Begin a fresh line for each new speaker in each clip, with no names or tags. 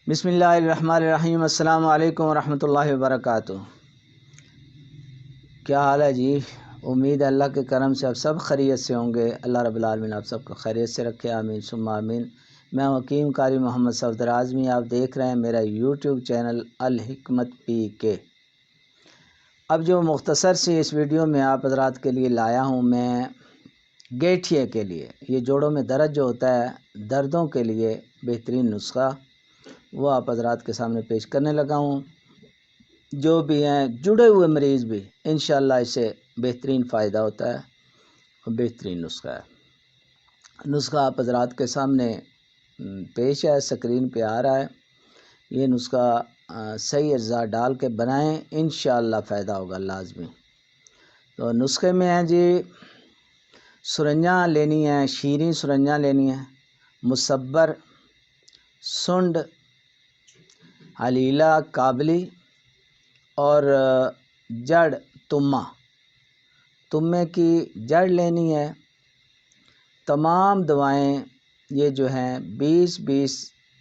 بسم اللہ الرحمن الرحیم۔ السلام علیکم ورحمۃ اللہ وبرکاتہ۔ کیا حال ہے جی؟ امید ہے اللہ کے کرم سے آپ سب خیریت سے ہوں گے۔ اللہ رب العالمین آپ سب کو خیریت سے رکھے، آمین ثم آمین۔ میں حکیم قاری محمد صفدر اعظمی، آپ دیکھ رہے ہیں میرا یوٹیوب چینل الحکمت PK۔ اب جو مختصر سی اس ویڈیو میں آپ حضرات کے لیے لایا ہوں میں گیٹھیے کے لیے، یہ جوڑوں میں درد جو ہوتا ہے، دردوں کے لیے بہترین نسخہ وہ آپ حضرات کے سامنے پیش کرنے لگا ہوں۔ جو بھی ہیں جڑے ہوئے مریض بھی انشاءاللہ اس سے بہترین فائدہ ہوتا ہے اور بہترین نسخہ ہے۔ نسخہ آپ حضرات کے سامنے پیش ہے، سکرین پہ آ رہا ہے۔ یہ نسخہ صحیح اجزاء ڈال کے بنائیں، انشاءاللہ فائدہ ہوگا لازمی۔ تو نسخے میں ہیں جی، سرنجاں لینی ہیں، شیریں سرنجاں لینی ہیں، مصبر، سنڈ، علیلہ کابلی اور جڑ تمے کی جڑ لینی ہے۔ تمام دوائیں یہ جو ہیں 20-20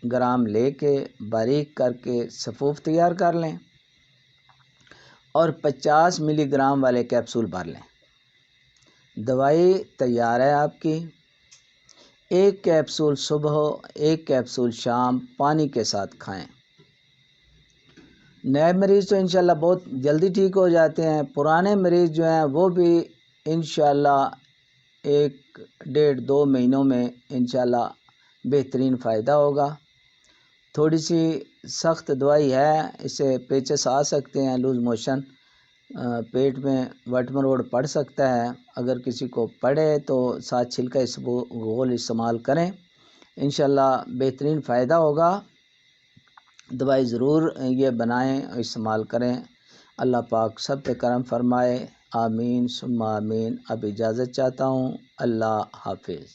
گرام لے کے باریک کر کے صفوف تیار کر لیں اور 50 ملی گرام والے کیپسول بھر لیں۔ دوائی تیار ہے آپ کی۔ ایک کیپسول صبح، ایک کیپسول شام پانی کے ساتھ کھائیں۔ نئے مریض تو انشاءاللہ بہت جلدی ٹھیک ہو جاتے ہیں، پرانے مریض جو ہیں وہ بھی انشاءاللہ 1-1.5-2 مہینوں میں انشاءاللہ بہترین فائدہ ہوگا۔ تھوڑی سی سخت دوائی ہے، اس سے پیچس آ سکتے ہیں، لوز موشن، پیٹ میں وٹ مروڑ پڑ سکتا ہے۔ اگر کسی کو پڑے تو 7 چھلکا گول استعمال کریں، انشاءاللہ بہترین فائدہ ہوگا۔ دوائی ضرور یہ بنائیں اور استعمال کریں۔ اللہ پاک سب پہ کرم فرمائے، آمین ثم آمین۔ اب اجازت چاہتا ہوں، اللہ حافظ۔